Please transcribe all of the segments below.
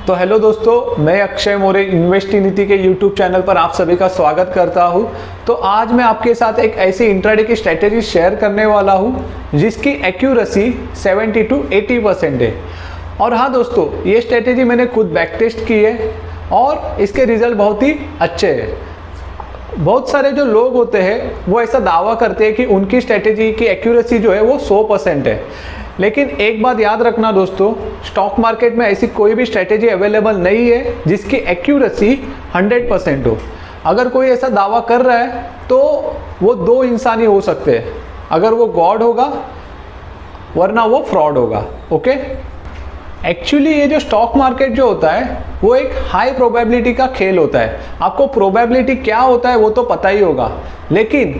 तो हेलो दोस्तों, मैं अक्षय मोरे इन्वेस्टिंग नीति के यूट्यूब चैनल पर आप सभी का स्वागत करता हूं। तो आज मैं आपके साथ एक ऐसी इंट्राडे की स्ट्रैटेजी शेयर करने वाला हूं जिसकी एक्यूरेसी 70 to 80% है। और हाँ दोस्तों, ये स्ट्रैटेजी मैंने खुद बैक टेस्ट की है और इसके रिजल्ट बहुत ही अच्छे हैं। बहुत सारे जो लोग होते हैं वो ऐसा दावा करते हैं कि उनकी स्ट्रैटेजी की एक्यूरेसी जो है वो 100% है, लेकिन एक बात याद रखना दोस्तों, स्टॉक मार्केट में ऐसी कोई भी स्ट्रैटेजी अवेलेबल नहीं है जिसकी एक्यूरेसी 100% हो। अगर कोई ऐसा दावा कर रहा है तो वो दो इंसान ही हो सकते हैं, अगर वो गॉड होगा वरना वो फ्रॉड होगा। ओके, एक्चुअली ये जो स्टॉक मार्केट जो होता है वो एक हाई प्रोबेबिलिटी का खेल होता है। आपको प्रोबेबिलिटी क्या होता है वो तो पता ही होगा, लेकिन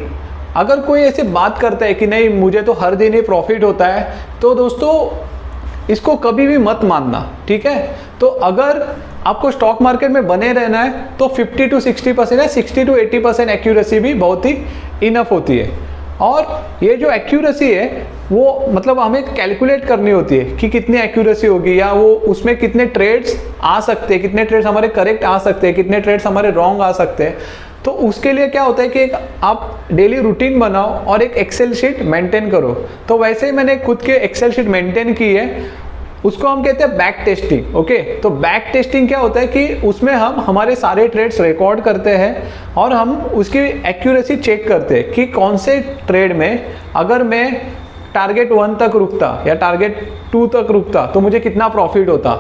अगर कोई ऐसे बात करता है कि नहीं मुझे तो हर दिन ही प्रॉफिट होता है, तो दोस्तों इसको कभी भी मत मानना, ठीक है। तो अगर आपको स्टॉक मार्केट में बने रहना है तो 50 to 60% है, 60 to 80% एक्यूरेसी भी बहुत ही इनफ होती है। और ये जो एक्यूरेसी है वो मतलब हमें कैलकुलेट करनी होती है कि कितनी एक्यूरेसी होगी, या वो उसमें कितने ट्रेड्स आ सकते हैं, कितने ट्रेड्स हमारे करेक्ट आ सकते हैं, कितने ट्रेड्स हमारे रॉन्ग आ सकते हैं। तो उसके लिए क्या होता है कि एक आप डेली रूटीन बनाओ और एक एक्सेल शीट मेंटेन करो। तो वैसे ही मैंने खुद के एक्सेल शीट मेंटेन की है, उसको हम कहते हैं बैक टेस्टिंग। ओके, तो बैक टेस्टिंग क्या होता है कि उसमें हम हमारे सारे ट्रेड्स रिकॉर्ड करते हैं और हम उसकी एक्यूरेसी चेक करते हैं कि कौन से ट्रेड में अगर मैं टारगेट 1 तक रुकता या टारगेट 2 तक रुकता तो मुझे कितना प्रॉफिट होता।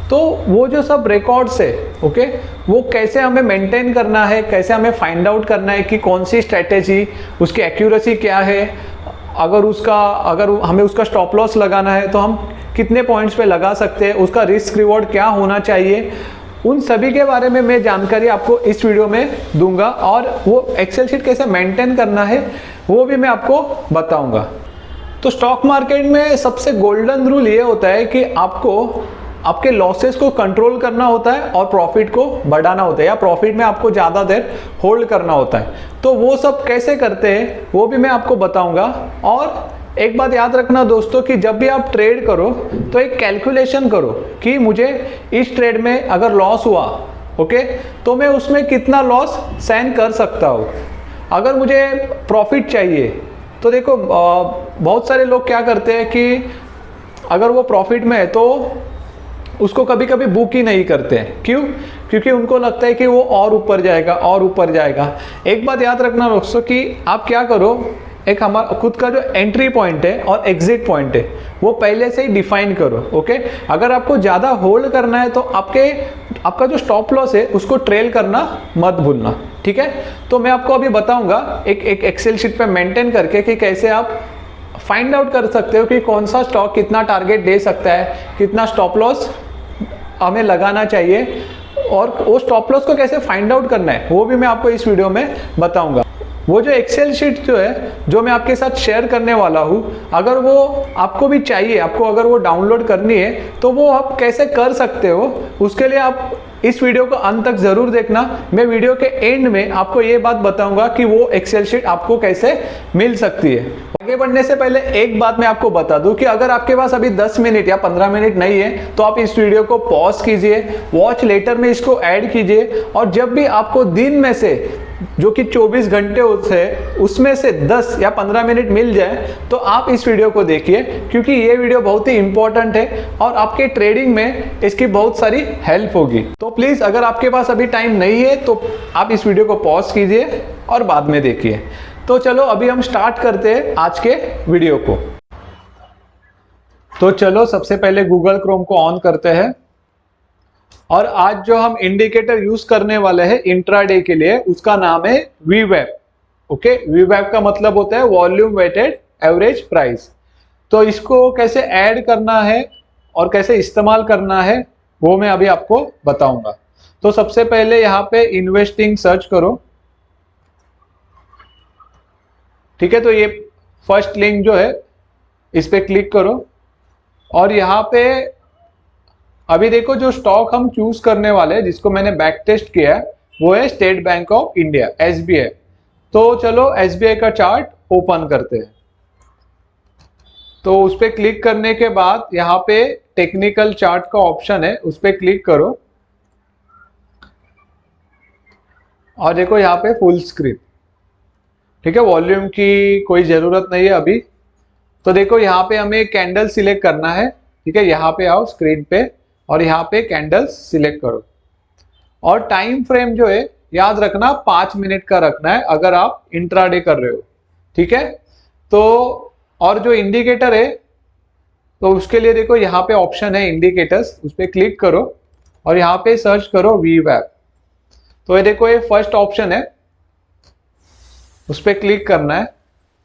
तो वो जो सब रिकॉर्ड्स है, ओके, वो कैसे हमें मेंटेन करना है, कैसे हमें फाइंड आउट करना है कि कौन सी स्ट्रैटेजी, उसकी एक्यूरेसी क्या है, अगर हमें उसका स्टॉप लॉस लगाना है तो हम कितने पॉइंट्स पे लगा सकते हैं, उसका रिस्क रिवॉर्ड क्या होना चाहिए, उन सभी के बारे में मैं जानकारी आपको इस वीडियो में दूंगा। और वो एक्सेल शीट कैसे मेंटेन करना है वो भी मैं आपको बताऊंगा। तो स्टॉक मार्केट में सबसे गोल्डन रूल ये होता है कि आपको आपके लॉसेस को कंट्रोल करना होता है और प्रॉफिट को बढ़ाना होता है, या प्रॉफिट में आपको ज़्यादा देर होल्ड करना होता है। तो वो सब कैसे करते हैं वो भी मैं आपको बताऊंगा। और एक बात याद रखना दोस्तों कि जब भी आप ट्रेड करो तो एक कैलकुलेशन करो कि मुझे इस ट्रेड में अगर लॉस हुआ, ओके, तो मैं उसमें कितना लॉस सहन कर सकता हूँ। अगर मुझे प्रॉफिट चाहिए तो देखो बहुत सारे लोग क्या करते हैं कि अगर वो प्रॉफिट में है तो उसको कभी कभी बुक ही नहीं करते हैं। क्यों? क्योंकि उनको लगता है कि वो और ऊपर जाएगा और ऊपर जाएगा। एक बात याद रखना दोस्तों कि आप क्या करो, एक हमारा खुद का जो एंट्री पॉइंट है और एग्जिट पॉइंट है वो पहले से ही डिफाइन करो। ओके, अगर आपको ज़्यादा होल्ड करना है तो आपका जो स्टॉप लॉस है उसको ट्रेल करना मत भूलना, ठीक है। तो मैं आपको अभी बताऊंगा एक एक्सेल शीट पे मेंटेन करके कि कैसे आप फाइंड आउट कर सकते हो कि कौन सा स्टॉक कितना टारगेट दे सकता है, कितना स्टॉप लॉस हमें लगाना चाहिए, और वो स्टॉप लॉस को कैसे फाइंड आउट करना है वो भी मैं आपको इस वीडियो में बताऊंगा। वो जो एक्सेल शीट जो है जो मैं आपके साथ शेयर करने वाला हूँ, अगर वो आपको भी चाहिए, आपको अगर वो डाउनलोड करनी है तो वो आप कैसे कर सकते हो, उसके लिए आप इस वीडियो को अंत तक जरूर देखना। मैं वीडियो के एंड में आपको ये बात बताऊंगा कि वो एक्सेल शीट आपको कैसे मिल सकती है। आगे बढ़ने से पहले एक बात मैं आपको बता दूं कि अगर आपके पास अभी 10 मिनट या 15 मिनट नहीं है तो आप इस वीडियो को पॉज कीजिए, वॉच लेटर में इसको ऐड कीजिए, और जब भी आपको दिन में से जो कि 24 घंटे होते हैं उसमें से 10 या 15 मिनट मिल जाए तो आप इस वीडियो को देखिए, क्योंकि ये वीडियो बहुत ही इंपॉर्टेंट है और आपके ट्रेडिंग में इसकी बहुत सारी हेल्प होगी। तो प्लीज अगर आपके पास अभी टाइम नहीं है तो आप इस वीडियो को पॉज कीजिए और बाद में देखिए। तो चलो अभी हम स्टार्ट करते हैं आज के वीडियो को। तो चलो सबसे पहले गूगल क्रोम को ऑन करते हैं, और आज जो हम इंडिकेटर यूज करने वाले हैं इंट्राडे के लिए उसका नाम है वीवेब। ओके, वीवेब का मतलब होता है वॉल्यूम वेटेड एवरेज प्राइस। तो इसको कैसे ऐड करना है और कैसे इस्तेमाल करना है वो मैं अभी आपको बताऊंगा। तो सबसे पहले यहाँ पे इन्वेस्टिंग सर्च करो, ठीक है। तो ये फर्स्ट लिंक जो है इस पे क्लिक करो, और यहाँ पे अभी देखो जो स्टॉक हम चूज करने वाले हैं जिसको मैंने बैक टेस्ट किया है वो है state bank of India, SBI। तो चलो SBI का चार्ट ओपन करते हैं। तो उस पर क्लिक करने के बाद यहाँ पे टेक्निकल चार्ट का ऑप्शन है, उस पर क्लिक करो और देखो यहाँ पे फुल स्क्रीन। ठीक है, वॉल्यूम की कोई ज़रूरत नहीं है अभी। तो देखो यहाँ पे हमें कैंडल सिलेक्ट करना है। ठीक है, यहाँ पे आओ स्क्रीन पे और यहाँ पे कैंडल सिलेक्ट करो और टाइम फ्रेम जो है याद रखना 5 मिनट का रखना है अगर आप इंट्राडे कर रहे हो। ठीक है, तो और जो इंडिकेटर है तो उसके लिए देखो यहाँ पे ऑप्शन है इंडिकेटर्स, उस पर क्लिक करो और यहाँ पे सर्च करो वीवैप। तो ये देखो ये फर्स्ट ऑप्शन है, उस पर क्लिक करना है।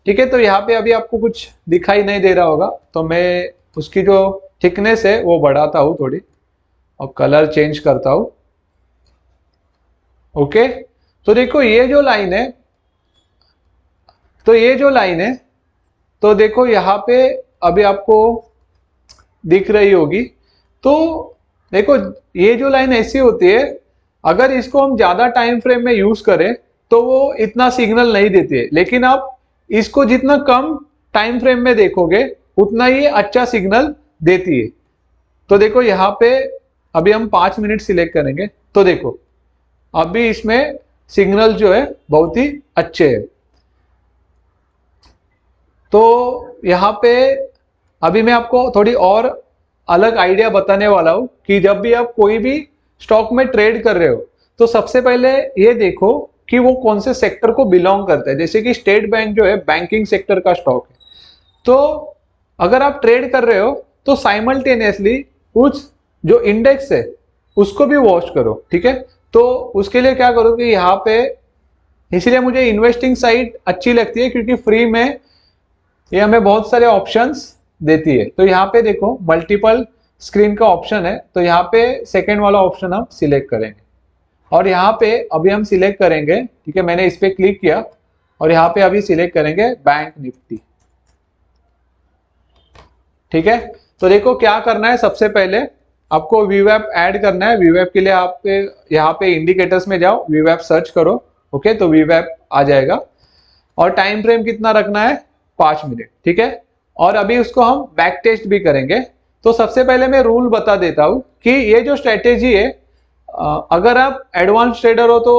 ठीक है, तो यहाँ पे अभी आपको कुछ दिखाई नहीं दे रहा होगा, तो मैं उसकी जो थिकनेस है वो बढ़ाता हूँ थोड़ी और कलर चेंज करता हूँ। ओके, तो देखो ये जो लाइन है, तो देखो यहाँ पे अभी आपको दिख रही होगी। तो देखो ये जो लाइन ऐसी होती है, अगर इसको हम ज्यादा टाइम फ्रेम में यूज करें तो वो इतना सिग्नल नहीं देती है, लेकिन आप इसको जितना कम टाइम फ्रेम में देखोगे उतना ही अच्छा सिग्नल देती है। तो देखो यहाँ पे अभी हम 5 मिनट सिलेक्ट करेंगे, तो देखो अभी इसमें सिग्नल जो है बहुत ही अच्छे है। तो यहाँ पे अभी मैं आपको थोड़ी और अलग आइडिया बताने वाला हूँ कि जब भी आप कोई भी स्टॉक में ट्रेड कर रहे हो तो सबसे पहले ये देखो कि वो कौन से सेक्टर को बिलोंग करता है। जैसे कि स्टेट बैंक जो है बैंकिंग सेक्टर का स्टॉक है, तो अगर आप ट्रेड कर रहे हो तो साइमल्टेनियसली कुछ जो इंडेक्स है उसको भी वॉच करो। ठीक है, तो उसके लिए क्या करो कि यहाँ पे, इसलिए मुझे इन्वेस्टिंग साइट अच्छी लगती है क्योंकि फ्री में ये हमें बहुत सारे ऑप्शंस देती है। तो यहाँ पे देखो मल्टीपल स्क्रीन का ऑप्शन है, तो यहाँ पे सेकेंड वाला ऑप्शन हम सिलेक्ट करेंगे और यहाँ पे अभी हम सिलेक्ट करेंगे। ठीक है, मैंने इस पे क्लिक किया और यहाँ पे अभी सिलेक्ट करेंगे बैंक निफ्टी। ठीक है, तो देखो क्या करना है, सबसे पहले आपको वीवैप ऐड करना है। वीवैप के लिए आप यहाँ पे इंडिकेटर्स में जाओ, वीवैप सर्च करो। ओके, तो वीवैप आ जाएगा और टाइम फ्रेम कितना रखना है, 5 मिनट। ठीक है, और अभी उसको हम बैक टेस्ट भी करेंगे। तो सबसे पहले मैं रूल बता देता हूं कि ये जो स्ट्रेटेजी है, अगर आप एडवांस ट्रेडर हो तो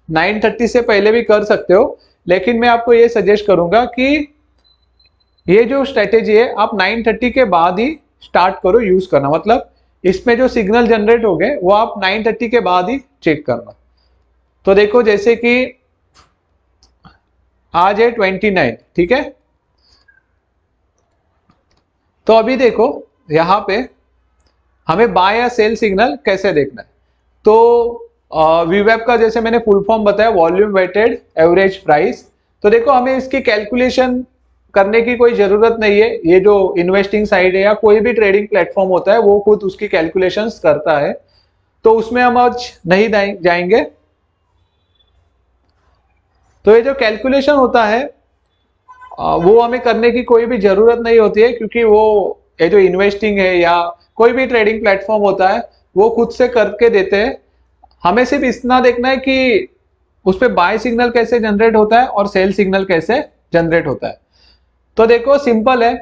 9:30 से पहले भी कर सकते हो, लेकिन मैं आपको ये सजेस्ट करूंगा कि ये जो स्ट्रेटेजी है आप 9:30 के बाद ही स्टार्ट करो यूज करना। मतलब इसमें जो सिग्नल जनरेट हो गए वो आप 9:30 के बाद ही चेक करना। तो देखो जैसे कि आज है 29। ठीक है, तो अभी देखो यहाँ पे हमें बाय या सेल सिग्नल कैसे देखना है। तो वीवैप का जैसे मैंने फुल फॉर्म बताया, वॉल्यूम वेटेड एवरेज प्राइस। तो देखो हमें इसकी कैलकुलेशन करने की कोई जरूरत नहीं है। ये जो इन्वेस्टिंग साइट है या कोई भी ट्रेडिंग प्लेटफॉर्म होता है वो खुद उसकी कैलकुलेशंस करता है, तो उसमें हम आज नहीं जाएंगे। तो ये जो कैलकुलेशन होता है वो हमें करने की कोई भी जरूरत नहीं होती है, क्योंकि वो ये जो इन्वेस्टिंग है या कोई भी ट्रेडिंग प्लेटफॉर्म होता है वो खुद से करके देते हैं। हमें सिर्फ इतना देखना है कि उस पर बाय सिग्नल कैसे जनरेट होता है और सेल सिग्नल कैसे जनरेट होता है। तो देखो सिंपल है,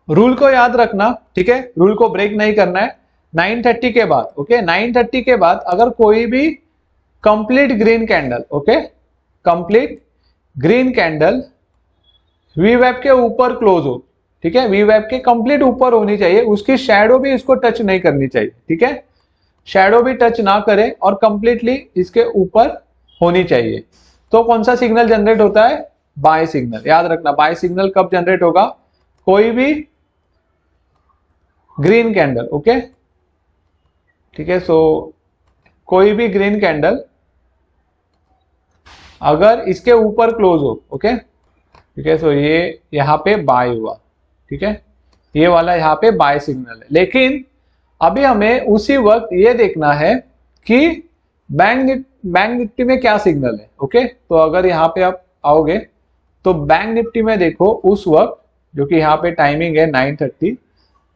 रूल को याद रखना। ठीक है, रूल को ब्रेक नहीं करना है। 9:30 के बाद, ओके, 9:30 के बाद अगर कोई भी complete green candle, okay, complete green candle वीवैप के ऊपर क्लोज हो, ठीक है, वीवैप के कंप्लीट ऊपर होनी चाहिए, उसकी शैडो भी इसको टच नहीं करनी चाहिए। ठीक है, शैडो भी टच ना करे और कंप्लीटली इसके ऊपर होनी चाहिए। तो कौन सा सिग्नल जनरेट होता है, बाय सिग्नल। याद रखना बाय सिग्नल कब जनरेट होगा, कोई भी ग्रीन कैंडल। ओके, ठीक है, सो कोई भी ग्रीन कैंडल अगर इसके ऊपर क्लोज हो, ओके, ठीक है, सो ये यहाँ पे बाय हुआ। ठीक है, ये वाला यहाँ पे बाय सिग्नल है। लेकिन अभी हमें उसी वक्त ये देखना है कि बैंक निफ्टी में क्या सिग्नल है। ओके, तो अगर यहाँ पे आप आओगे तो बैंक निफ्टी में देखो उस वक्त जो कि यहाँ पे टाइमिंग है 9:30,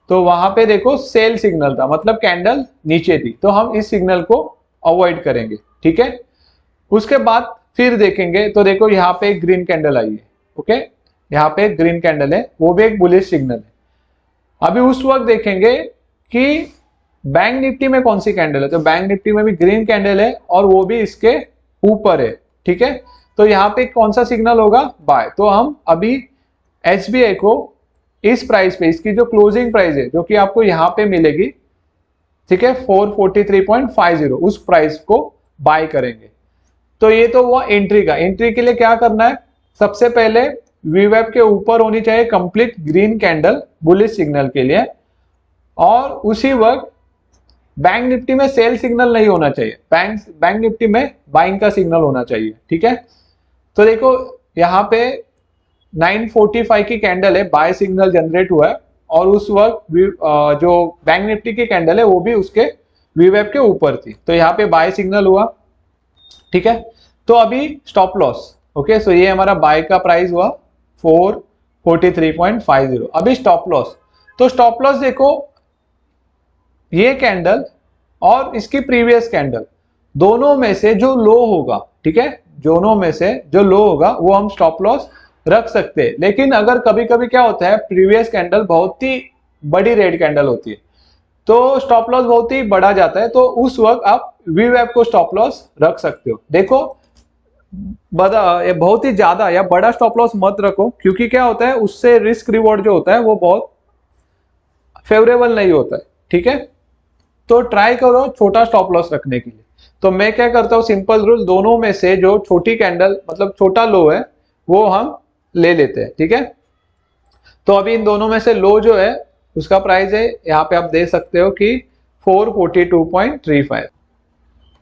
तो वहां पे देखो सेल सिग्नल था, मतलब कैंडल नीचे थी, तो हम इस सिग्नल को अवॉइड करेंगे। ठीक है, उसके बाद फिर देखेंगे तो देखो यहाँ पे एक ग्रीन कैंडल आई है। ओके, यहाँ पे एक ग्रीन कैंडल है, वो भी एक बुलिश सिग्नल है। अभी उस वक्त देखेंगे कि बैंक निफ्टी में कौन सी कैंडल है, तो बैंक निफ्टी में भी ग्रीन कैंडल है और वो भी इसके ऊपर है, ठीक है। तो यहाँ पे कौन सा सिग्नल होगा, बाय। तो हम अभी एसबीआई को इस प्राइस पे, इसकी जो क्लोजिंग प्राइस है जो कि आपको यहाँ पे मिलेगी, ठीक है, 443.50, उस प्राइस को बाय करेंगे। तो ये तो हुआ एंट्री का। एंट्री के लिए क्या करना है, सबसे पहले वीवेब के ऊपर होनी चाहिए complete green candle bullish signal के लिए, और उसी वक्त बैंक निफ्टी में सेल सिग्नल नहीं होना चाहिए, बैंक निफ्टी में बाइंग का सिग्नल होना चाहिए, ठीक है। तो देखो यहाँ पे 945 की कैंडल है, बाय सिग्नल जनरेट हुआ है, और उस वक्त जो बैंक निफ्टी की कैंडल है वो भी उसके वीवेब के ऊपर थी, तो यहाँ पे बाय सिग्नल हुआ, ठीक है। तो अभी स्टॉप लॉस, ओके, सो ये हमारा बाय का प्राइस हुआ 443.50। अभी स्टॉप लॉस, तो स्टॉप लॉस देखो ये कैंडल और इसकी प्रीवियस कैंडल दोनों में से जो लो होगा, ठीक है, दोनों में से जो लो होगा वो हम स्टॉप लॉस रख सकते हैं। लेकिन अगर कभी कभी क्या होता है, प्रीवियस कैंडल बहुत ही बड़ी रेड कैंडल होती है तो स्टॉप लॉस बहुत ही बढ़ा जाता है, तो उस वक्त आप वीवेब को स्टॉप लॉस रख सकते हो। देखो बहुत ही ज्यादा या बड़ा स्टॉप लॉस मत रखो, क्योंकि क्या होता है उससे रिस्क रिवॉर्ड जो होता है वो बहुत फेवरेबल नहीं होता है, ठीक है। तो ट्राई करो छोटा स्टॉप लॉस रखने के लिए। तो मैं क्या करता हूँ, सिंपल रूल, दोनों में से जो छोटी कैंडल मतलब छोटा लो है वो हम ले लेते हैं, ठीक है। तो अभी इन दोनों में से लो जो है उसका प्राइस है, यहाँ पे आप देख सकते हो कि 442.35,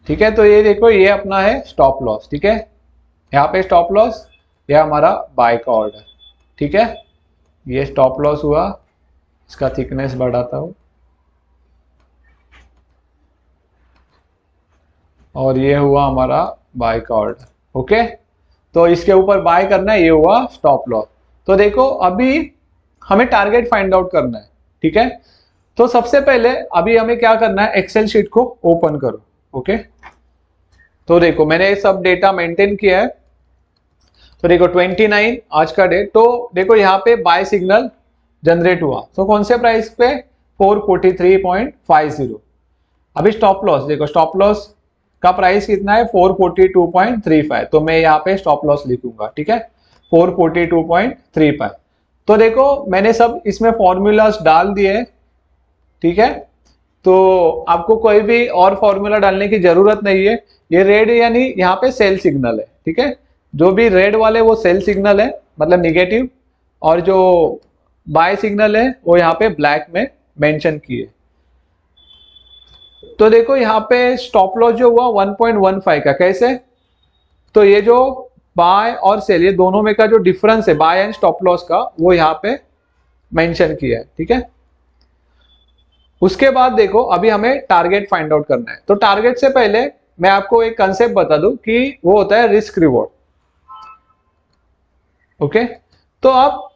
ठीक है। तो ये देखो ये अपना है स्टॉप लॉस, ठीक है, यहाँ पे स्टॉप लॉस, ये हमारा बाय का ऑर्डर, ठीक है। ये स्टॉप लॉस हुआ, इसका थिकनेस बढ़ाता हूँ, और ये हुआ हमारा बाय का ऑर्डर, ओके। तो इसके ऊपर बाय करना है, ये हुआ स्टॉप लॉस। तो देखो अभी हमें टारगेट फाइंड आउट करना है, ठीक है। तो सबसे पहले अभी हमें क्या करना है, एक्सेल शीट को ओपन करो, ओके। तो देखो मैंने ये सब डेटा मेंटेन किया है। तो देखो 29 आज का डेट, तो देखो यहाँ पे बाय सिग्नल जनरेट हुआ, तो कौन से प्राइस पे, 443.50। अभी स्टॉप लॉस देखो, स्टॉप लॉस का प्राइस कितना है, 442.35, तो मैं यहाँ पे स्टॉप लॉस लिखूंगा, ठीक है, 442.35। तो देखो मैंने सब इसमें फॉर्मूलाज डाल दिए, ठीक है। तो आपको कोई भी और फॉर्मूला डालने की जरूरत नहीं है। ये रेड यानी यहाँ पे सेल सिग्नल है, ठीक है, जो भी रेड वाले वो सेल सिग्नल है मतलब निगेटिव, और जो बाय सिग्नल है वो यहाँ पे ब्लैक में मेंशन किए। तो देखो यहाँ पे स्टॉप लॉस जो हुआ 1.15 का, कैसे, तो ये जो बाय और सेल ये दोनों में का जो डिफरेंस है बाय एंड स्टॉप लॉस का वो यहाँ पे मेंशन किया है, ठीक है। उसके बाद देखो अभी हमें टारगेट फाइंड आउट करना है। तो टारगेट से पहले मैं आपको एक कंसेप्ट बता दूं कि वो होता है रिस्क रिवॉर्ड, ओके। तो आप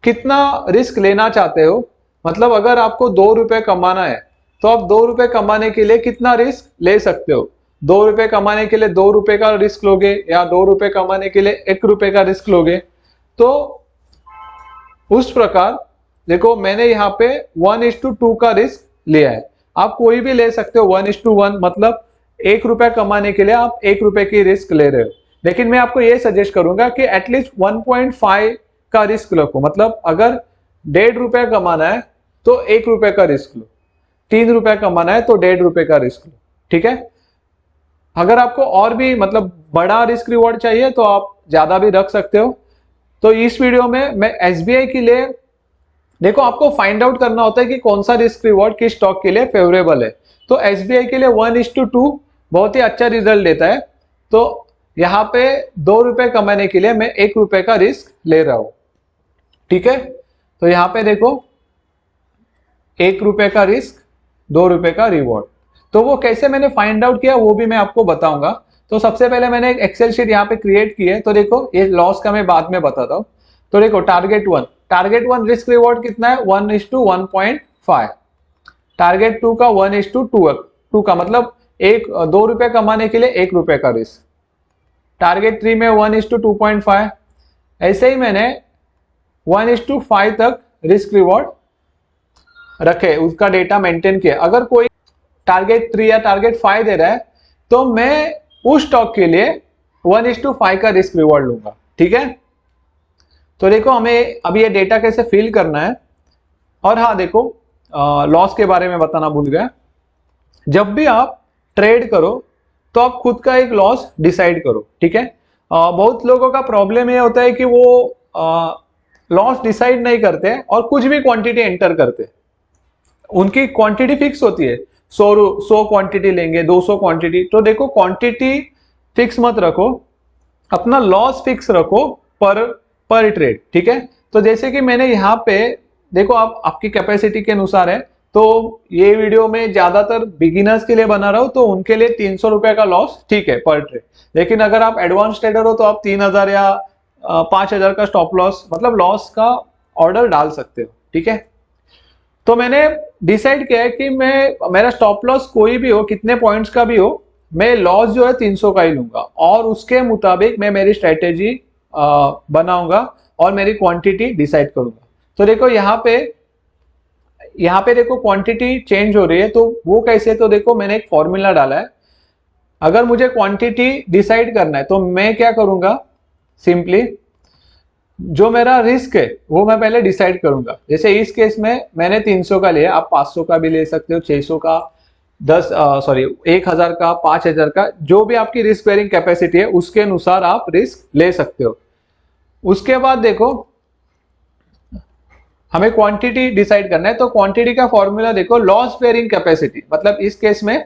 कितना रिस्क लेना चाहते हो, मतलब अगर आपको 2 रुपए कमाना है तो आप 2 रुपए कमाने के लिए कितना रिस्क ले सकते हो। 2 रुपए कमाने के लिए 2 रुपए का रिस्क लोगे, या 2 रुपए कमाने के लिए 1 रुपए का रिस्क लोगे। तो उस प्रकार देखो मैंने यहाँ पे 1:2 का रिस्क लिया है, आप कोई भी ले सकते हो 1:1, मतलब 1 रुपया कमाने के लिए आप 1 रुपए की रिस्क ले रहे हो। लेकिन मैं आपको ये सजेस्ट करूंगा कि एटलीस्ट 1.5 का रिस्क रखो, मतलब अगर 1.5 रुपया कमाना है तो 1 रुपए का रिस्क लो, 3 रुपया कमाना है तो 1.5 रुपए का रिस्क लो, ठीक है। अगर आपको और भी मतलब बड़ा रिस्क रिवॉर्ड चाहिए तो आप ज्यादा भी रख सकते हो। तो इस वीडियो में मैं एसबीआई के लिए, देखो आपको फाइंड आउट करना होता है कि कौन सा रिस्क रिवॉर्ड किस स्टॉक के लिए फेवरेबल है। तो एसबीआई के लिए 1:2 बहुत ही अच्छा रिजल्ट देता है। तो यहाँ पे 2 रुपए कमाने के लिए मैं 1 रुपए का रिस्क ले रहा हूं, ठीक है। तो यहाँ पे देखो 1 रुपए का रिस्क, 2 रुपए का रिवॉर्ड। तो वो कैसे मैंने फाइंड आउट किया वो भी मैं आपको बताऊंगा। तो सबसे पहले मैंने एक एक्सेल शीट यहाँ पे क्रिएट की है। तो देखो ये लॉस का मैं बाद में बताता हूँ। तो देखो टारगेट वन रिस्क रिवॉर्ड कितना है, 1:1.5। टारगेट 2 का 1:2 का मतलब 2 रुपए कमाने के लिए 1 रुपए का रिस्क। टारगेट 3 में 1:2.5। ऐसे ही मैंने 1:5 तक रिस्क रिवॉर्ड रखे, उसका डेटा मेंटेन किया। अगर कोई टारगेट 3 या टारगेट 5 दे रहा है तो मैं उस स्टॉक के लिए 1:5 का रिस्क रिवॉर्ड लूंगा, ठीक है। तो देखो हमें अभी ये डेटा कैसे फिल करना है। और हाँ देखो, लॉस के बारे में बताना भूल गया। जब भी आप ट्रेड करो तो आप खुद का एक लॉस डिसाइड करो, ठीक है। बहुत लोगों का प्रॉब्लम ये होता है कि वो लॉस डिसाइड नहीं करते और कुछ भी क्वांटिटी एंटर करते। उनकी क्वांटिटी फिक्स होती है, 100 क्वांटिटी लेंगे, 200 क्वांटिटी। तो देखो क्वांटिटी फिक्स मत रखो, अपना लॉस फिक्स रखो पर ट्रेड, ठीक है। तो जैसे कि मैंने यहाँ पे देखो, आप आपकी कैपेसिटी के अनुसार है, तो ये वीडियो में ज्यादातर बिगिनर्स के लिए बना रहा हूं, तो उनके लिए 300 रुपए का लॉस ठीक है पर ट्रेड। लेकिन अगर आप एडवांस ट्रेडर हो तो आप 3000 या 5000 का स्टॉप लॉस, मतलब लॉस का ऑर्डर डाल सकते हो, ठीक है। तो मैंने डिसाइड किया है कि मेरा स्टॉप लॉस कोई भी हो, कितने पॉइंट्स का भी हो, मैं लॉस जो है 300 का ही लूंगा और उसके मुताबिक मैं मेरी स्ट्रेटेजी बनाऊंगा और मेरी क्वांटिटी डिसाइड करूंगा। तो देखो यहाँ पे देखो क्वांटिटी चेंज हो रही है, तो वो कैसे, तो देखो मैंने एक फॉर्मूला डाला है। अगर मुझे क्वांटिटी डिसाइड करना है तो मैं क्या करूंगा, सिंपली जो मेरा रिस्क है वो मैं पहले डिसाइड करूंगा। जैसे इस केस में मैंने 300 का लिया, आप 500 का भी ले सकते हो, 600 का, 1000 का, 5000 का, जो भी आपकी रिस्क बेयरिंग कैपेसिटी है उसके अनुसार आप रिस्क ले सकते हो। उसके बाद देखो हमें क्वांटिटी डिसाइड करना है, तो क्वांटिटी का फॉर्मूला देखो, लॉस बेयरिंग कैपेसिटी, मतलब इस केस में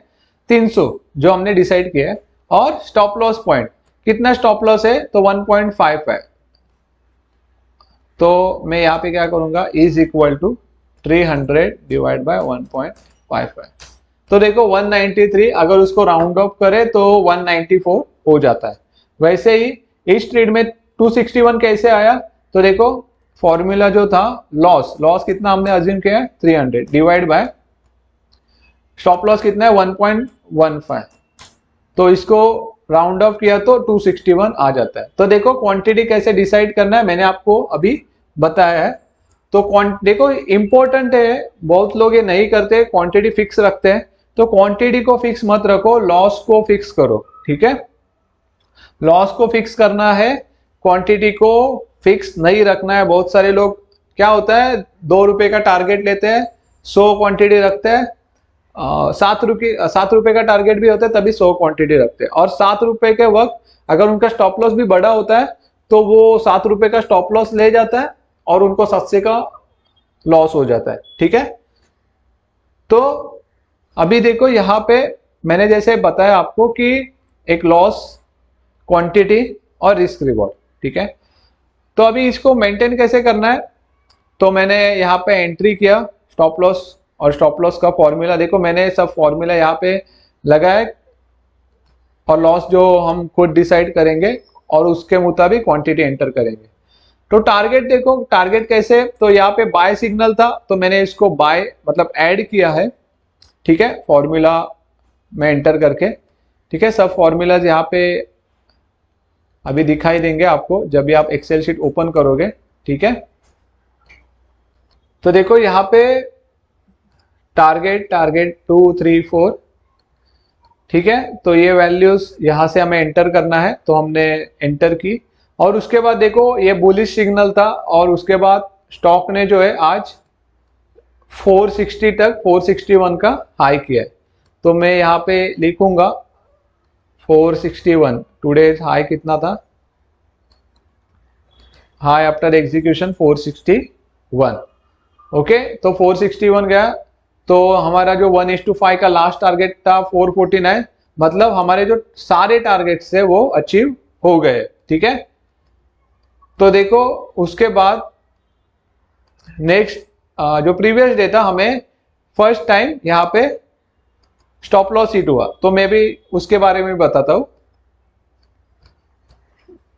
300 जो हमने डिसाइड किया है, और स्टॉप लॉस पॉइंट, कितना स्टॉप लॉस है तो 1.5 है। तो मैं यहाँ पे क्या करूंगा, is equal to 300 divide by 1.55। तो देखो 193, अगर उसको राउंड ऑफ करे तो 194 हो जाता है। वैसे ही इस ट्रेड में 261 कैसे आया, तो देखो फॉर्मूला जो था, लॉस कितना हमने अज्यूम किया है 300 डिवाइड बाय स्टॉप लॉस कितना है 1.15, तो इसको राउंड ऑफ किया तो 261 आ जाता है। तो देखो क्वांटिटी कैसे डिसाइड करना है मैंने आपको अभी बताया है। तो देखो इंपॉर्टेंट है, बहुत लोग ये नहीं करते, क्वांटिटी फिक्स रखते हैं। तो क्वांटिटी को फिक्स मत रखो, लॉस को फिक्स करो, ठीक है। लॉस को फिक्स करना है, क्वांटिटी को फिक्स नहीं रखना है। बहुत सारे लोग क्या होता है, 2 रुपए का टारगेट लेते हैं, 100 क्वांटिटी रखते हैं, 7 रुपए का टारगेट भी होता है तभी 100 क्वांटिटी रखते हैं। और 7 रुपए के वक्त अगर उनका स्टॉप लॉस भी बड़ा होता है तो वो 7 रुपए का स्टॉप लॉस ले जाता है और उनको 700 का लॉस हो जाता है, ठीक है। तो अभी देखो यहाँ पे मैंने जैसे बताया आपको कि एक लॉस, क्वांटिटी और रिस्क रिवॉर्ड, ठीक है। तो अभी इसको मेंटेन कैसे करना है, तो मैंने यहाँ पे एंट्री किया स्टॉप लॉस और स्टॉप लॉस का फॉर्मूला, देखो मैंने सब फॉर्मूला यहाँ पे लगाया, और लॉस जो हम खुद डिसाइड करेंगे और उसके मुताबिक क्वांटिटी एंटर करेंगे। तो टारगेट देखो, टारगेट कैसे, तो यहाँ पे बाय सिग्नल था तो मैंने इसको बाय मतलब ऐड किया है, ठीक है, फॉर्मूला में एंटर करके, ठीक है। सब फॉर्मूलाज यहाँ पे अभी दिखाई देंगे आपको जब भी आप एक्सेल शीट ओपन करोगे, ठीक है। तो देखो यहाँ पे टारगेट 2 3 4, ठीक है। तो ये वैल्यूज यहाँ से हमें एंटर करना है, तो हमने एंटर की। और उसके बाद देखो ये बुलिश सिग्नल था और उसके बाद स्टॉक ने जो है आज 460 तक 461 का हाई किया है। तो मैं यहाँ पे लिखूंगा 461, टुडेज हाई कितना था, हाई आफ्टर एग्जीक्यूशन 461, ओके। तो 461 गया, तो हमारा जो 1:5 का लास्ट टारगेट था 449, मतलब हमारे जो सारे टारगेट्स थे वो अचीव हो गए, ठीक है। तो देखो उसके बाद नेक्स्ट जो प्रीवियस डे था, हमें फर्स्ट टाइम यहाँ पे स्टॉप लॉस हिट हुआ, तो मैं भी उसके बारे में बताता हूं।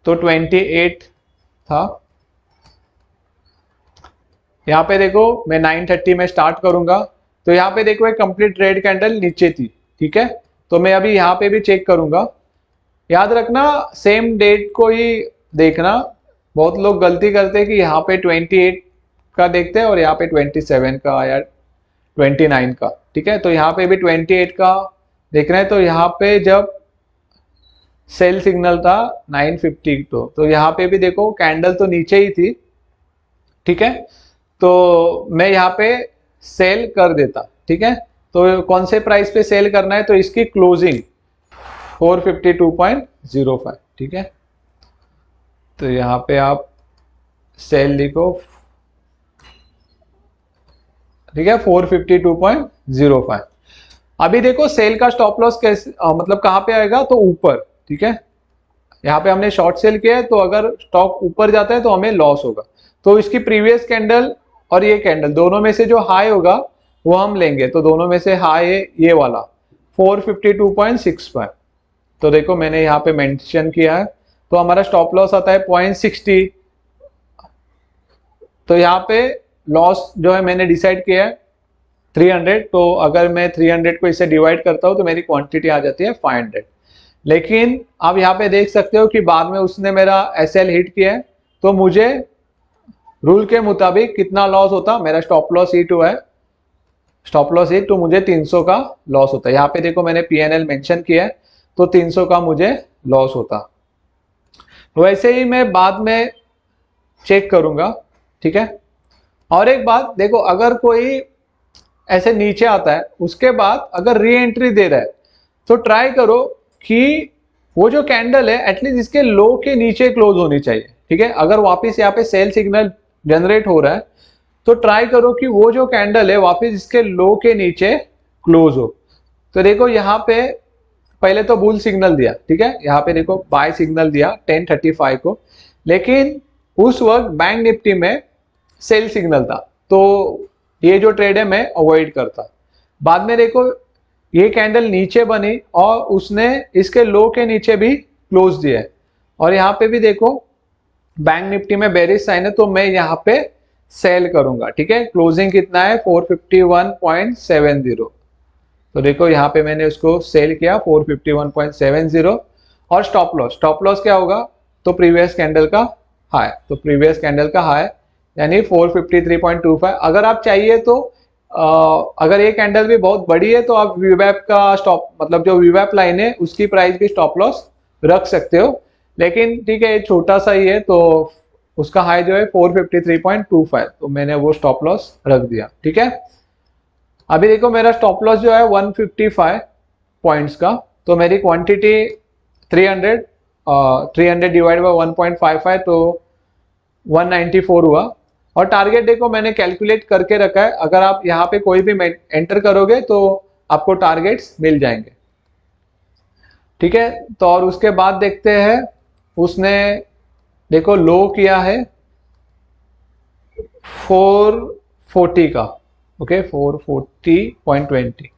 तो 28 था, यहाँ पे देखो मैं 9:30 में स्टार्ट करूंगा, तो यहाँ पे देखो एक कंप्लीट रेड कैंडल नीचे थी, ठीक है। तो मैं अभी यहाँ पे भी चेक करूंगा, याद रखना सेम डेट को ही देखना। बहुत लोग गलती करते हैं कि यहाँ पे 28 का देखते हैं और यहाँ पे 27 का आया, 29 का, ठीक है। तो यहाँ पे भी 28 का देख रहे हैं, तो यहाँ पे जब सेल सिग्नल था 9:50 तो यहाँ पे भी देखो कैंडल तो नीचे ही थी, ठीक है। तो मैं यहाँ पे सेल कर देता, ठीक है। तो कौन से प्राइस पे सेल करना है, तो इसकी क्लोजिंग 452.05, ठीक है। तो यहाँ पे आप सेल लिखो, ठीक है, 452.05। अभी देखो सेल का स्टॉप लॉस कैसे मतलब कहाँ पे आएगा, तो ऊपर, ठीक है। यहाँ पे हमने शॉर्ट सेल किया है, तो अगर स्टॉक ऊपर जाता है तो हमें लॉस होगा। तो इसकी प्रीवियस कैंडल और ये कैंडल दोनों में से जो हाई होगा वो हम लेंगे। तो दोनों में से हाई है ये वाला 452.65। तो देखो मैंने यहाँ पे मेंशन किया है, तो हमारा स्टॉप लॉस आता है 0.60। तो यहाँ पे लॉस जो है मैंने डिसाइड किया है 300। तो अगर मैं 300 को इससे डिवाइड करता हूँ तो मेरी क्वांटिटी आ जाती है 500। लेकिन आप यहाँ पे देख सकते हो कि बाद में उसने मेरा एसएल हिट किया है, तो मुझे रूल के मुताबिक कितना लॉस होता, मेरा स्टॉप लॉस हिट हुआ है, स्टॉप लॉस हिट, तो मुझे 300 का लॉस होता है। यहाँ पे देखो मैंने पीएनएल मेंशन किया है, तो 300 का मुझे लॉस होता। वैसे ही मैं बाद में चेक करूंगा, ठीक है। और एक बात देखो, अगर कोई ऐसे नीचे आता है उसके बाद अगर री एंट्री दे रहा है, तो ट्राई करो कि वो जो कैंडल है एटलीस्ट इसके लो के नीचे क्लोज होनी चाहिए, ठीक है। अगर वापस यहाँ पे सेल सिग्नल जनरेट हो रहा है, तो ट्राई करो कि वो जो कैंडल है वापस इसके लो के नीचे क्लोज हो। तो देखो यहाँ पे पहले तो बुल सिग्नल दिया, ठीक है। यहाँ पे देखो बाय सिग्नल दिया 10:35 को, लेकिन उस वक्त बैंक निफ्टी में सेल सिग्नल था, तो ये जो ट्रेड है मैं अवॉइड करता। बाद में देखो ये कैंडल नीचे बनी और उसने इसके लो के नीचे भी क्लोज दिया है, और यहाँ पे भी देखो बैंक निफ्टी में बेरिश साइन है, तो मैं यहाँ पे सेल करूंगा, ठीक है। क्लोजिंग कितना है 451.70। तो देखो यहाँ पे मैंने उसको सेल किया 451.70। और स्टॉप लॉस क्या होगा, तो प्रीवियस कैंडल का हाई, तो प्रीवियस कैंडल का हाई यानी 453.25। अगर आप चाहिए तो अगर ये कैंडल भी बहुत बड़ी है तो आप वीवैप का स्टॉप मतलब जो वीवैप लाइन है उसकी प्राइस भी स्टॉप लॉस रख सकते हो, लेकिन ठीक है ये छोटा सा ही है, तो उसका हाई जो है 453.25, तो मैंने वो स्टॉप लॉस रख दिया, ठीक है। अभी देखो मेरा स्टॉप लॉस जो है 155 पॉइंट्स का, तो मेरी क्वांटिटी 300 300 डिवाइड बाय 1.55 तो 194 हुआ। और टारगेट देखो मैंने कैलकुलेट करके रखा है, अगर आप यहाँ पे कोई भी एंटर करोगे तो आपको टारगेट्स मिल जाएंगे, ठीक है। तो और उसके बाद देखते हैं, उसने देखो लो किया है 440 का, ओके 440.20।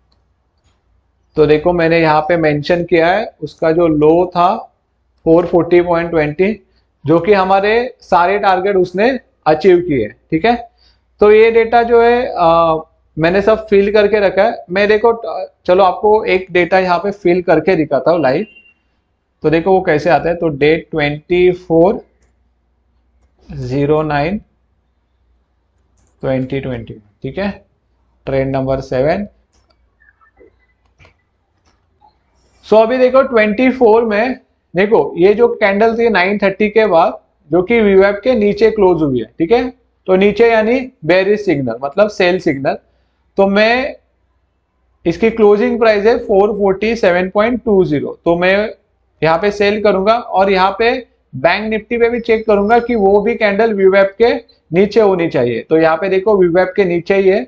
तो देखो मैंने यहाँ पे मेंशन किया है उसका जो लो था 440.20, जो कि हमारे सारे टारगेट उसने अचीव किए, ठीक है। तो ये डेटा जो है मैंने सब फिल करके रखा है। मैं देखो चलो आपको एक डेटा यहाँ पे फिल करके दिखाता हूँ लाइव। तो देखो वो कैसे आता है, तो डेट 24/09/2020, ठीक है, ट्रेंड नंबर 7। सो अभी देखो 24 में देखो ये जो कैंडल थी 9:30 के बाद जो कि वीवैप के नीचे क्लोज हुई है, ठीक है। तो नीचे यानी बेरिश सिग्नल मतलब सेल सिग्नल। तो मैं इसकी क्लोजिंग प्राइस है 447.20, तो मैं यहाँ पे सेल करूंगा और यहाँ पे बैंक निफ्टी पे भी चेक करूंगा कि वो भी कैंडल वीवैप के नीचे होनी चाहिए। तो यहाँ पे देखो वीवैप के नीचे ही है,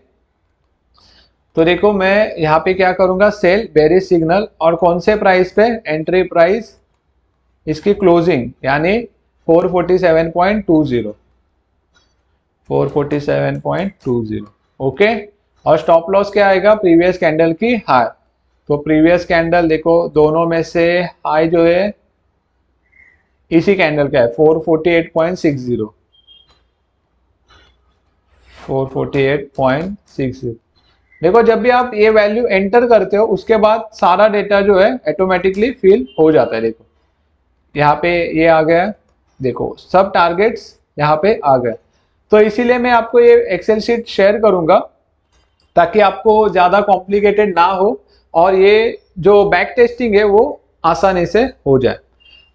तो देखो मैं यहाँ पे क्या करूंगा, सेल बेरिश सिग्नल, और कौन से प्राइस पे, एंट्री प्राइस इसकी क्लोजिंग यानी 447.20 447.20, ओके। और स्टॉप लॉस क्या आएगा, प्रीवियस कैंडल की हाई। तो प्रीवियस कैंडल देखो दोनों में से हाई जो है इसी कैंडल का है 448.60 448.60। देखो जब भी आप ये वैल्यू एंटर करते हो उसके बाद सारा डेटा जो है ऑटोमेटिकली फिल हो जाता है। देखो यहाँ पे ये आ गया, देखो सब टारगेट्स यहाँ पे आ गए। तो इसीलिए मैं आपको ये एक्सेल शीट शेयर करूंगा ताकि आपको ज़्यादा कॉम्प्लिकेटेड ना हो और ये जो बैक टेस्टिंग है वो आसानी से हो जाए।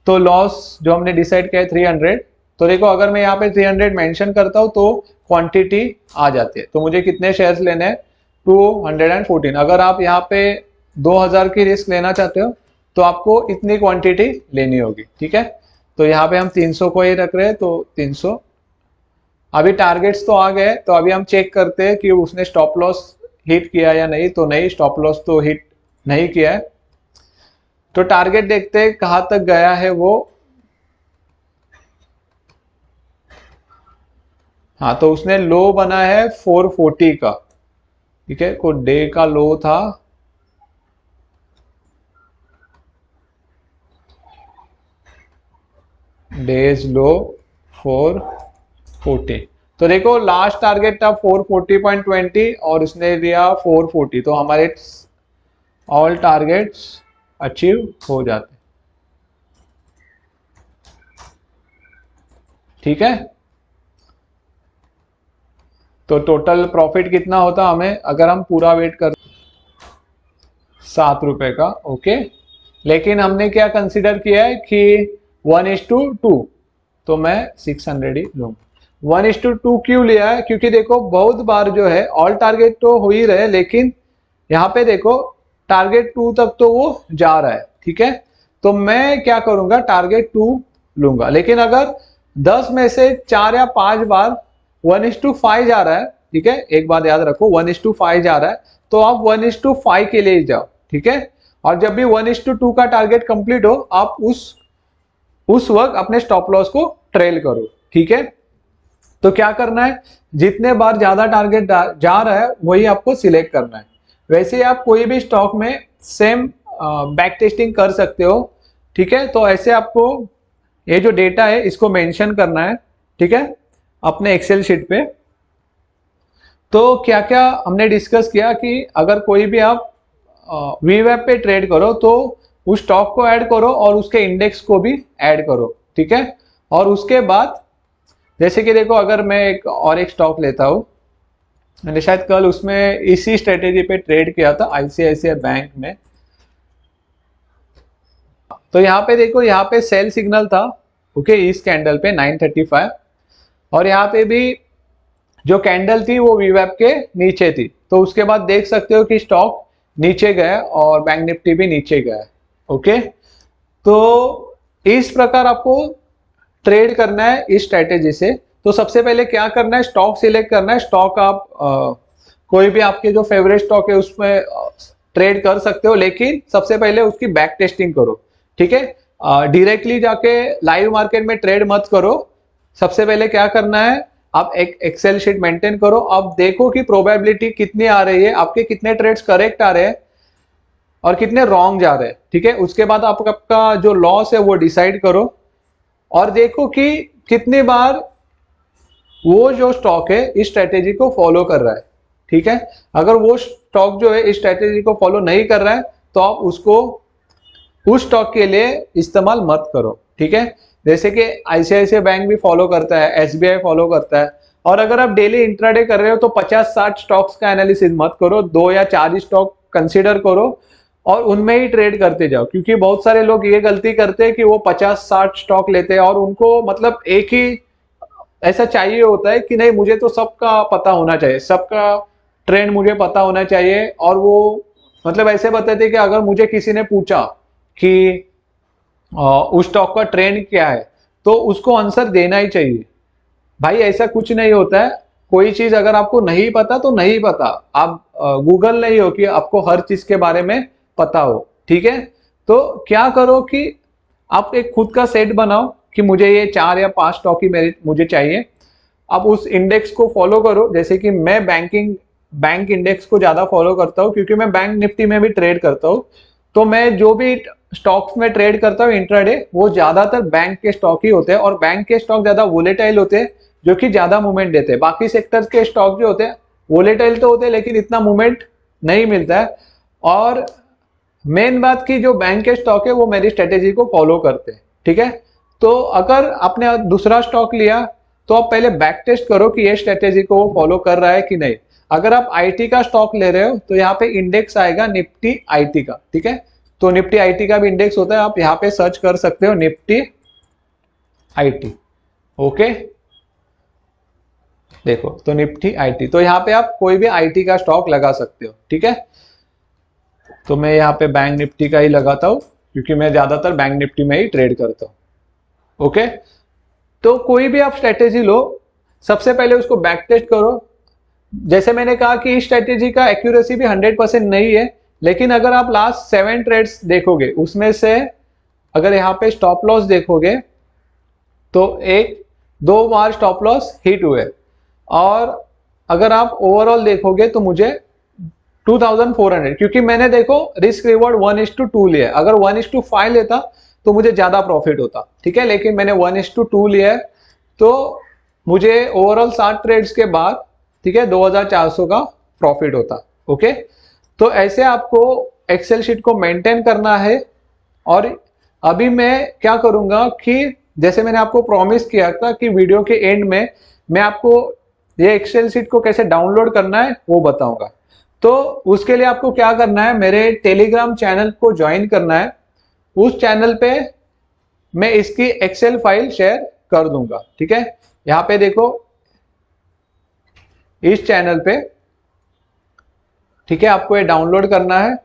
तो लॉस जो हमने डिसाइड किया है 300, तो देखो अगर मैं यहाँ पे 300 मेंशन करता हूँ तो क्वांटिटी आ जाती है। तो मुझे कितने शेयर्स लेने हैं, 214। अगर आप यहाँ पे 2000 की रिस्क लेना चाहते हो तो आपको इतनी क्वांटिटी लेनी होगी, ठीक है। तो यहाँ पे हम 300 को ही रख रहे हैं, तो 300। अभी टारगेट्स तो आ गए, तो अभी हम चेक करते हैं कि उसने स्टॉप लॉस हिट किया या नहीं। तो नहीं, स्टॉप लॉस तो हिट नहीं किया है। तो टारगेट देखते हैं कहां तक गया है वो। हाँ, तो उसने लो बना है 440 का, ठीक है। कोई डे का लो था, डेज लो 440। तो देखो लास्ट टारगेट था 440.20 और उसने दिया 440, तो हमारे ऑल टारगेट्स अचीव हो जाते, ठीक है। तो टोटल प्रॉफिट कितना होता हमें, अगर हम पूरा वेट कर 7 रुपए का, ओके। लेकिन हमने क्या कंसिडर किया है कि 1:2, तो मैं 600 ही लूंगा। 1:2 क्यों लिया है, क्योंकि देखो बहुत बार जो है ऑल टारगेट तो हो ही रहे, लेकिन यहाँ पे देखो टारगेट 2 तक तो वो जा रहा है, ठीक है। तो मैं क्या करूंगा, टारगेट 2 लूंगा। लेकिन अगर 10 में से 4 या 5 बार 1:5 जा रहा है, ठीक है, एक बात याद रखो 1:5 जा रहा है, तो आप 1:5 के लिए जाओ, ठीक है। और जब भी 1:2 का टारगेट कंप्लीट हो, आप उस वक्त अपने स्टॉप लॉस को ट्रेल करो, ठीक है। तो क्या करना है, जितने बार ज्यादा टारगेट जा रहा है वही आपको सिलेक्ट करना है। वैसे आप कोई भी स्टॉक में सेम बैक टेस्टिंग कर सकते हो, ठीक है। तो ऐसे आपको ये जो डेटा है इसको मेंशन करना है, ठीक है, अपने एक्सेल शीट पे। तो क्या क्या हमने डिस्कस किया कि अगर कोई भी आप वीवेब पे ट्रेड करो तो उस स्टॉक को ऐड करो और उसके इंडेक्स को भी ऐड करो, ठीक है। और उसके बाद जैसे कि देखो अगर मैं एक स्टॉक लेता हूं, मैंने शायद कल उसमें इसी स्ट्रेटेजी पे ट्रेड किया था आईसीआईसीआई बैंक में। तो यहाँ पे देखो, यहाँ पे सेल सिग्नल था, ओके, इस कैंडल पे 935, और यहाँ पे भी जो कैंडल थी वो वीवेब के नीचे थी। तो उसके बाद देख सकते हो कि स्टॉक नीचे गया और बैंक निफ्टी भी नीचे गया, ओके। तो इस प्रकार आपको ट्रेड करना है इस स्ट्रेटेजी से। तो सबसे पहले क्या करना है, स्टॉक सिलेक्ट करना है। स्टॉक आप कोई भी आपके जो फेवरेट स्टॉक है उसमें ट्रेड कर सकते हो, लेकिन सबसे पहले उसकी बैक टेस्टिंग करो, ठीक है। डायरेक्टली जाके लाइव मार्केट में ट्रेड मत करो। सबसे पहले क्या करना है, आप एक एक्सेल शीट मेंटेन करो। अब देखो कि प्रोबेबिलिटी कितनी आ रही है, आपके कितने ट्रेड्स करेक्ट आ रहे हैं और कितने रॉन्ग जा रहे हैं, ठीक है। उसके बाद आपका जो लॉस है वो डिसाइड करो और देखो कि कितनी बार वो जो स्टॉक है इस स्ट्रेटेजी को फॉलो कर रहा है, ठीक है। अगर वो स्टॉक जो है इस स्ट्रेटेजी को फॉलो नहीं कर रहा है तो आप उसको उस स्टॉक के लिए इस्तेमाल मत करो, ठीक है। जैसे कि आईसीआईसीआई बैंक भी फॉलो करता है, एसबीआई फॉलो करता है। और अगर आप डेली इंट्राडे कर रहे हो तो 50-60 स्टॉक्स का एनालिसिस मत करो, 2 या 4 ही स्टॉक कंसीडर करो और उनमें ही ट्रेड करते जाओ। क्योंकि बहुत सारे लोग ये गलती करते हैं कि वो 50-60 स्टॉक लेते हैं और उनको मतलब एक ही ऐसा चाहिए होता है कि नहीं, मुझे तो सबका पता होना चाहिए, सबका ट्रेंड मुझे पता होना चाहिए। और वो मतलब ऐसे बताते हैं कि अगर मुझे किसी ने पूछा कि उस स्टॉक का ट्रेंड क्या है तो उसको आंसर देना ही चाहिए। भाई ऐसा कुछ नहीं होता है, कोई चीज अगर आपको नहीं पता तो नहीं पता। आप गूगल नहीं हो कि आपको हर चीज के बारे में पता हो, ठीक है। तो क्या करो कि आप एक खुद का सेट बनाओ कि मुझे ये 4 या 5 स्टॉक ही मुझे चाहिए। आप उस इंडेक्स को फॉलो करो। जैसे कि मैं बैंक इंडेक्स को ज्यादा फॉलो करता हूँ क्योंकि मैं बैंक निफ्टी में भी ट्रेड करता हूँ। तो मैं जो भी स्टॉक्स में ट्रेड करता हूँ इंट्राडे, वो ज्यादातर बैंक के स्टॉक ही होते हैं और बैंक के स्टॉक ज्यादा वोलेटाइल होते हैं, जो कि ज्यादा मूवमेंट देते हैं। बाकी सेक्टर्स के स्टॉक जो होते हैं वोलेटाइल तो होते हैं लेकिन इतना मूवमेंट नहीं मिलता है। और मेन बात की जो बैंक के स्टॉक है वो मेरी स्ट्रेटेजी को फॉलो करते हैं, ठीक है। तो अगर आपने दूसरा स्टॉक लिया तो आप पहले बैक टेस्ट करो कि ये स्ट्रेटेजी को फॉलो कर रहा है कि नहीं। अगर आप आईटी का स्टॉक ले रहे हो तो यहाँ पे इंडेक्स आएगा निफ्टी आईटी का, ठीक है। तो निफ्टी आईटी का भी इंडेक्स होता है, आप यहाँ पे सर्च कर सकते हो निफ्टी आईटी। ओके, देखो तो निफ्टी आईटी, तो यहाँ पे आप कोई भी आईटी का स्टॉक लगा सकते हो, ठीक है। तो मैं यहाँ पे बैंक निफ्टी का ही लगाता हूँ क्योंकि मैं ज्यादातर बैंक निफ्टी में ही ट्रेड करता हूँ। ओके, तो कोई भी आप स्ट्रेटेजी लो, सबसे पहले उसको बैक टेस्ट करो। जैसे मैंने कहा कि इस स्ट्रेटेजी का एक्यूरेसी भी 100% नहीं है, लेकिन अगर आप लास्ट 7 ट्रेड्स देखोगे उसमें से अगर यहाँ पे स्टॉप लॉस देखोगे तो 1-2 बार स्टॉप लॉस हिट हुए, और अगर आप ओवरऑल देखोगे तो मुझे 2400, क्योंकि मैंने देखो रिस्क रिवॉर्ड 1:2 लिया है। अगर 1:5 लेता तो मुझे ज्यादा प्रॉफिट होता, ठीक है, लेकिन मैंने 1:2 लिया है, तो मुझे ओवरऑल 60 ट्रेड्स के बाद, ठीक है, 2400 का प्रॉफिट होता। ओके, तो ऐसे आपको एक्सेल शीट को मेंटेन करना है। और अभी मैं क्या करूंगा कि जैसे मैंने आपको प्रॉमिस किया था कि वीडियो के एंड में मैं आपको ये एक्सेल शीट को कैसे डाउनलोड करना है वो बताऊंगा। तो उसके लिए आपको क्या करना है, मेरे टेलीग्राम चैनल को ज्वाइन करना है। उस चैनल पे मैं इसकी एक्सेल फाइल शेयर कर दूंगा, ठीक है। यहाँ पे देखो इस चैनल पे, ठीक है, आपको ये डाउनलोड करना है।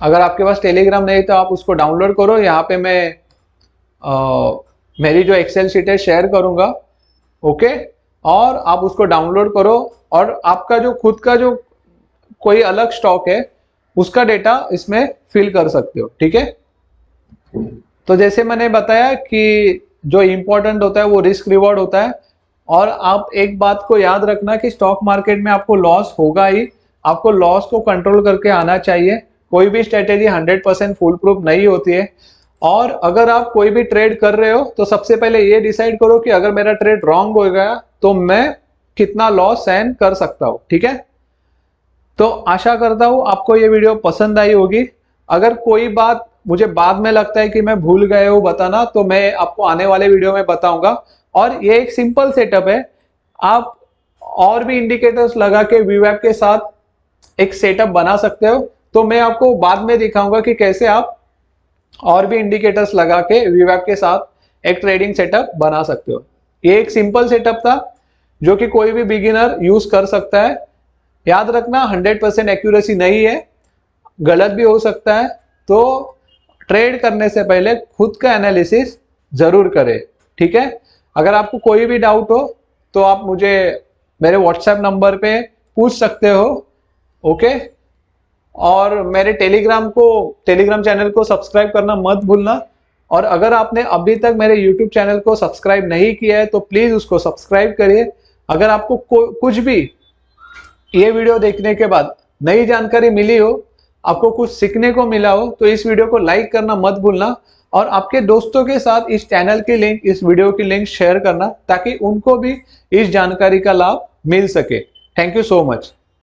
अगर आपके पास टेलीग्राम नहीं तो आप उसको डाउनलोड करो। यहाँ पे मैं मेरी जो एक्सेल शीट है शेयर करूंगा। ओके, और आप उसको डाउनलोड करो और आपका जो खुद का जो कोई अलग स्टॉक है उसका डेटा इसमें फिल कर सकते हो, ठीक है। तो जैसे मैंने बताया कि जो इंपॉर्टेंट होता है वो रिस्क रिवॉर्ड होता है। और आप एक बात को याद रखना कि स्टॉक मार्केट में आपको लॉस होगा ही, आपको लॉस को कंट्रोल करके आना चाहिए। कोई भी स्ट्रेटेजी 100% फुल प्रूफ नहीं होती है। और अगर आप कोई भी ट्रेड कर रहे हो तो सबसे पहले ये डिसाइड करो कि अगर मेरा ट्रेड रॉन्ग हो गया तो मैं कितना लॉस सहन कर सकता हूं, ठीक है। तो आशा करता हूं आपको ये वीडियो पसंद आई होगी। अगर कोई बात मुझे बाद में लगता है कि मैं भूल गया हूं बताना तो मैं आपको आने वाले वीडियो में बताऊंगा। और ये एक सिंपल सेटअप है, आप और भी इंडिकेटर्स लगा के वीवैप के साथ एक सेटअप बना सकते हो। तो मैं आपको बाद में दिखाऊंगा कि कैसे आप और भी इंडिकेटर्स लगा के वीवैप के साथ एक ट्रेडिंग सेटअप बना सकते हो। ये एक सिंपल सेटअप था जो कि कोई भी बिगिनर यूज कर सकता है। याद रखना 100% एक्यूरेसी नहीं है, गलत भी हो सकता है। तो ट्रेड करने से पहले खुद का एनालिसिस जरूर करें, ठीक है। अगर आपको कोई भी डाउट हो तो आप मुझे मेरे व्हाट्सएप नंबर पे पूछ सकते हो। ओके, और मेरे टेलीग्राम चैनल को सब्सक्राइब करना मत भूलना। और अगर आपने अभी तक मेरे यूट्यूब चैनल को सब्सक्राइब नहीं किया है तो प्लीज उसको सब्सक्राइब करिए। अगर आपको कुछ भी ये वीडियो देखने के बाद नई जानकारी मिली हो, आपको कुछ सीखने को मिला हो, तो इस वीडियो को लाइक करना मत भूलना। और आपके दोस्तों के साथ इस चैनल की लिंक, इस वीडियो की लिंक शेयर करना ताकि उनको भी इस जानकारी का लाभ मिल सके। Thank you so much.